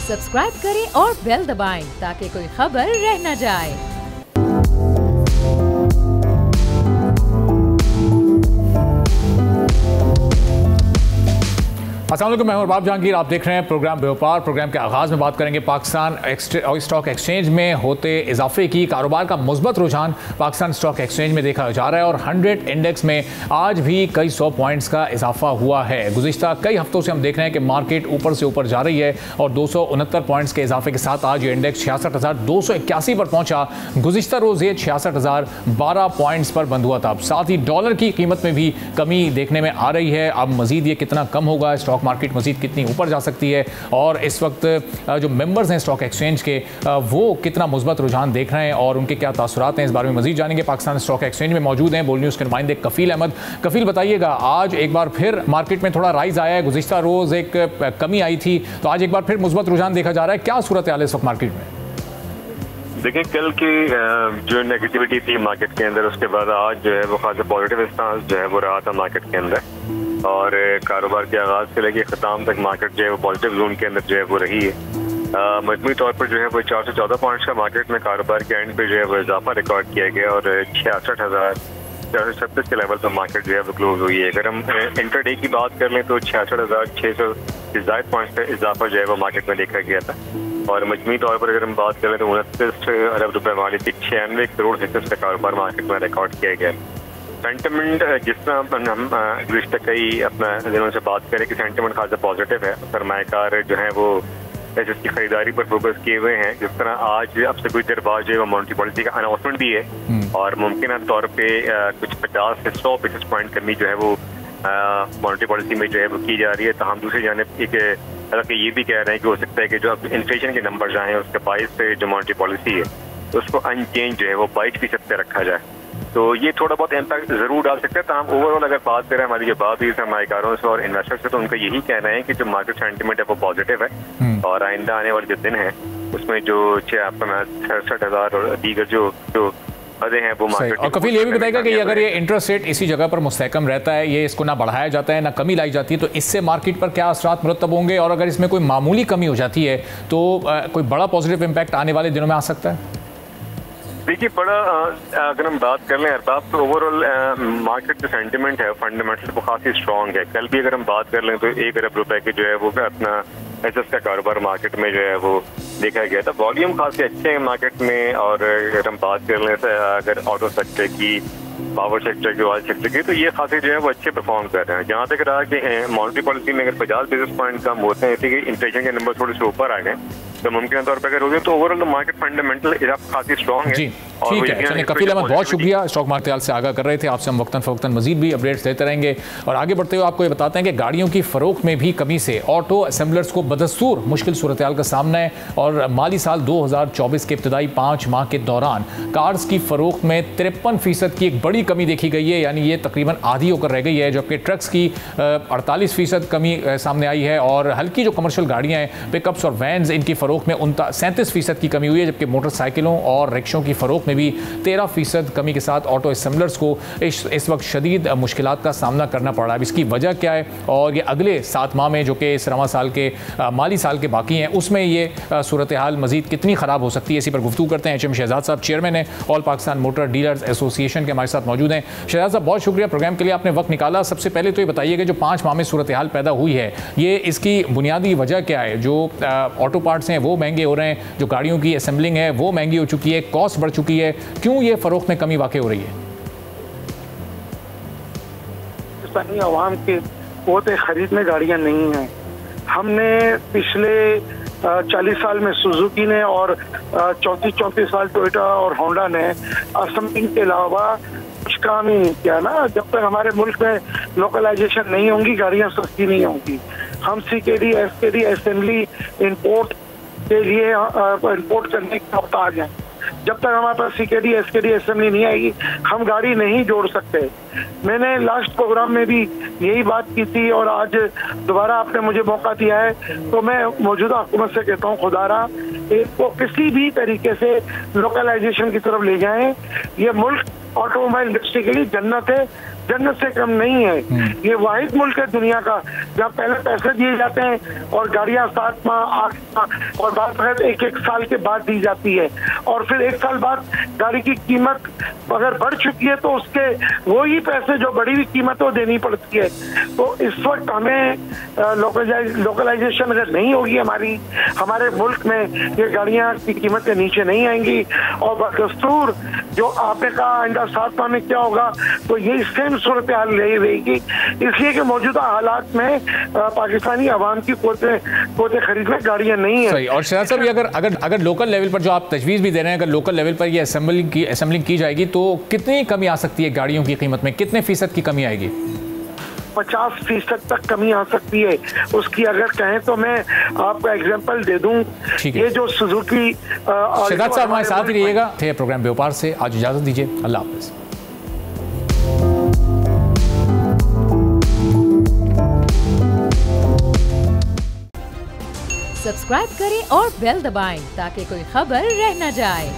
Subscribe करें और bell दबाएं ताकि कोई खबर रह न जाए। अस्सलाम वालेकुम, मैं हूं बाब जहांगीर। आप देख रहे हैं प्रोग्राम व्यापार। प्रोग्राम के आगाज़ में बात करेंगे पाकिस्तान स्टॉक एक्सचेंज में होते इजाफे की। कारोबार का मुस्बत रुझान पाकिस्तान स्टॉक एक्सचेंज में देखा जा रहा है और 100 इंडेक्स में आज भी कई 100 पॉइंट्स का इजाफा हुआ है। गुज़िश्ता कई हफ्तों से हम देख रहे हैं कि मार्केट ऊपर से ऊपर जा रही है और 269 पॉइंट्स के इजाफे के साथ आज ये इंडेक्स 66,281 पर पहुंचा। गुज़िश्ता रोज़ ये 66,012 पॉइंट्स पर बंद हुआ था। साथ ही डॉलर की कीमत में भी कमी देखने में आ रही है। अब मजीद ये कितना कम होगा, स्टॉक मार्केट मजीद कितनी ऊपर जा सकती है और इस वक्त जो मेंबर्स हैं स्टॉक एक्सचेंज के वो कितना मुस्बत रुझान देख रहे हैं और उनके क्या तासुरात हैं, इस बारे में मजीद जानेंगे। पाकिस्तान स्टॉक एक्सचेंज में मौजूद हैं बोल न्यूज़ के नुमाइंदे कफील अहमद। कफील, बताइएगा, आज एक बार फिर मार्केट में थोड़ा राइज आया है। गुज़िश्ता रोज़ एक कमी आई थी तो आज एक बार फिर मुस्बत रुझान देखा जा रहा है। क्या सूरत हाल है इस वक्त मार्केट में? देखिए, कल की जो नेगेटिविटी थी मार्केट के अंदर, उसके बाद आज जो है वो खासा पॉजिटिव स्टांस जो है वो रहा था मार्केट के अंदर और कारोबार के आगाज से लेकर ख़त्म तक मार्केट जो है वो पॉजिटिव जोन के अंदर जो है वो रही है। मजमूई तौर पर जो है वो 414 पॉइंट्स का मार्केट में कारोबार के एंड पे जो है वो इजाफा रिकॉर्ड किया गया और 66,436 के लेवल पर मार्केट जो है वो क्लोज हुई है। अगर हम इंटरडे की बात कर लें तो 66,600 से ज़ायद पॉइंट्स का इजाफा जो है वो मार्केट में देखा गया था और मजमूई तौर पर अगर हम बात करें तो 29 अरब रुपए वाली 96 करोड़ हिस्से का कारोबार मार्केट में रिकॉर्ड किया गया। सेंटिमेंट जिस तरह हम गुज़िश्ता कई अपना दिनों से बात करें कि सेंटिमेंट खासा पॉजिटिव है, सरमाएकार जो है वो एसेट की खरीदारी पर फोकस किए हुए हैं। जिस तरह आज अब से कुछ देर बाद जो है वो मॉनेटरी पॉलिसी का अनाउंसमेंट भी है और मुमकिन तौर पे कुछ 50 से 100 बेसिस पॉइंट कमी जो है वो मॉनेटरी पॉलिसी में जो है वो की जा रही है। तो हम दूसरी जानिब एक हालांकि ये भी कह रहे हैं कि हो सकता है कि जो अब इन्फ्लेशन के नंबर आए हैं उसके बाइस से जो मॉनेटरी पॉलिसी है तो उसको अनचेंज जो है वो 22% पे रखा जाए। तो ये थोड़ा बहुत इम्पैक्ट जरूर डाल सकता है। तो हम ओवरऑल अगर बात करें हमारी जो बात हुई सरमाएकारों से और इन्वेस्टर्स से, तो उनका यही कहना है कि जो मार्केट सेंटीमेंट है वो पॉजिटिव है और आइंदा आने वाले जो दिन है उसमें जो 66,000 और दीगर जो हैं वो मार्केट। और कफील ये भी बताएगा कि अगर ये इंटरेस्ट रेट इसी जगह पर मुस्तहकम रहता है, ये इसको ना बढ़ाया जाता है ना कमी लाई जाती है, तो इससे मार्केट पर क्या असरात मुरतब होंगे और अगर इसमें कोई मामूली कमी हो जाती है तो कोई बड़ा पॉजिटिव इम्पैक्ट आने वाले दिनों में आ सकता है? देखिए, बड़ा अगर हम बात कर लें अरबाब तो ओवरऑल मार्केट जो सेंटिमेंट है फंडामेंटल वो काफ़ी स्ट्रॉन्ग है। कल भी अगर हम बात कर लें तो 1 अरब रुपए के जो है वो अपना एसेट्स का कारोबार मार्केट में जो है वो देखा गया था। वॉल्यूम खासे अच्छे हैं मार्केट में और अगर हम बात कर लें अगर ऑटो सेक्टर की, पावर सेक्टर की, ऑयल सेक्टर की, तो ये खासे जो है वो अच्छे परफॉर्म कर रहे हैं। जहाँ तक रहा कि मॉनेटरी पॉलिसी में अगर 50 बेसिस पॉइंट कम होते हैं, कि इन्फ्लेशन के नंबर थोड़े से ऊपर आ गए तो मुमकिन तौर पर अगर हो गए तो ओवरऑल मार्केट फंडामेंटल काफी स्ट्रॉन्ग है। जी ठीक है, चलिए कफील अहमद, बहुत शुक्रिया। स्टॉक मार्केट से आगाह कर रहे थे आपसे। हम वक्तन फवक्तन मजीद भी अपडेट्स देते रहेंगे और आगे बढ़ते हुए आपको ये बताते हैं कि गाड़ियों की फरोख्त में भी कमी से ऑटो असेंबलर्स को बदस्तूर मुश्किल सूरत हाल का सामना है और माली साल 2024 के इब्तदाई 5 माह के दौरान कार्स की फरोख्त में 53% की एक बड़ी कमी देखी गई है, यानी ये तकरीबन आधी होकर रह गई है, जबकि ट्रक्स की 48% कमी सामने आई है और हल्की जो कमर्शियल गाड़ियाँ हैं, पिकअप्स और वैन्स, इनकी फरोख्त में 37% की कमी हुई है, जबकि मोटरसाइकिलों और रिक्शों की फरोख्त में भी 13% कमी के साथ ऑटो असेंबलर्स को इस वक्त शदीद मुश्किलात का सामना करना पड़ रहा है। इसकी वजह क्या है और ये अगले 7 माह में जो कि इस रवा साल के माली साल के बाकी हैं उसमें ये सूरत हाल मजीद कितनी ख़राब हो सकती है, इसी पर गुफ्तगू करते हैं। HM शहजाद साहब चेयरमैन है all Pakistan motor dealers association के, हमारे साथ मौजूद हैं। शहजाद साहब, बहुत शुक्रिया प्रोग्राम के लिए, आपने वक्त निकाला। सबसे पहले तो ये बताइए कि जो 5 माह में सूरत हाल पैदा हुई है, ये इसकी बुनियादी वजह क्या है? जो ऑटो पार्ट्स हैं वो महंगे हो रहे हैं, जो गाड़ियों की असेंबलिंग है वो महंगी हो चुकी है, कॉस्ट बढ़ चुकी है, क्यों ये फरोख्त में कमी वाक़ई हो रही है? पाकिस्तानी आवाम के होते खरीदने गाड़ियां नहीं हैं। हमने पिछले 40 साल में सुजुकी ने और 34 साल टोयोटा और होंडा ने असेंबलिंग के अलावा कुछ काम ही नहीं किया ना। जब तक हमारे मुल्क में लोकलाइजेशन नहीं होंगी गाड़ियां सस्ती नहीं होंगी। हम CKD SKD असेंबली इंपोर्ट के लिए इंपोर्ट करने के मोहताज हैं। जब तक हमारे पास CKD SKD असेंबली नहीं आएगी हम गाड़ी नहीं जोड़ सकते। मैंने लास्ट प्रोग्राम में भी यही बात की थी और आज दोबारा आपने मुझे मौका दिया है तो मैं मौजूदा हुकूमत से कहता हूँ, खुदारा इसको किसी भी तरीके से लोकलाइजेशन की तरफ ले जाएं। ये मुल्क ऑटोमोबाइल इंडस्ट्री के लिए जन्नत है। जन्नत से कम नहीं है। ये वाहिद मुल्क है दुनिया का जहाँ पहले पैसे दिए जाते हैं और गाड़ियां 7 माह 8 माह और बात एक साल के बाद दी जाती है, और फिर 1 साल बाद गाड़ी की कीमत अगर बढ़ चुकी है तो उसके वही पैसे जो बढ़ी हुई कीमत वो देनी पड़ती है। तो इस वक्त हमें लोकलाइजेशन अगर नहीं होगी हमारे मुल्क में, ये गाड़ियां की कीमतें नीचे नहीं आएंगी। और बदस्तूर जो आपने कहा आइंदा 7 माह में क्या होगा, तो यही सेम सूरत हाल रहेगी, इसलिए कि मौजूदा हालात में पाकिस्तानी अवाम की कोते खरीद में गाड़ियां नहीं है। सही। और शहजाद साहब, अगर लोकल लेवल पर जो आप तजवीज़ भी दे रहे हैं, अगर लोकल लेवल पर ये असेंबलिंग की जाएगी तो कितनी कमी आ सकती है गाड़ियों की कीमत में, कितने फीसद की कमी आएगी? 50% तक कमी आ सकती है उसकी। अगर कहें तो मैं आपको एग्जांपल दे दूं, ये जो सुजुकी। शहजाद साहब हमारे साथ ही रहिएगा। थे प्रोग्राम व्यापार से आज इजाजत दीजिए, अल्लाह हाफिज़। सब्सक्राइब करें और बेल दबाएं ताकि कोई खबर रह न जाए।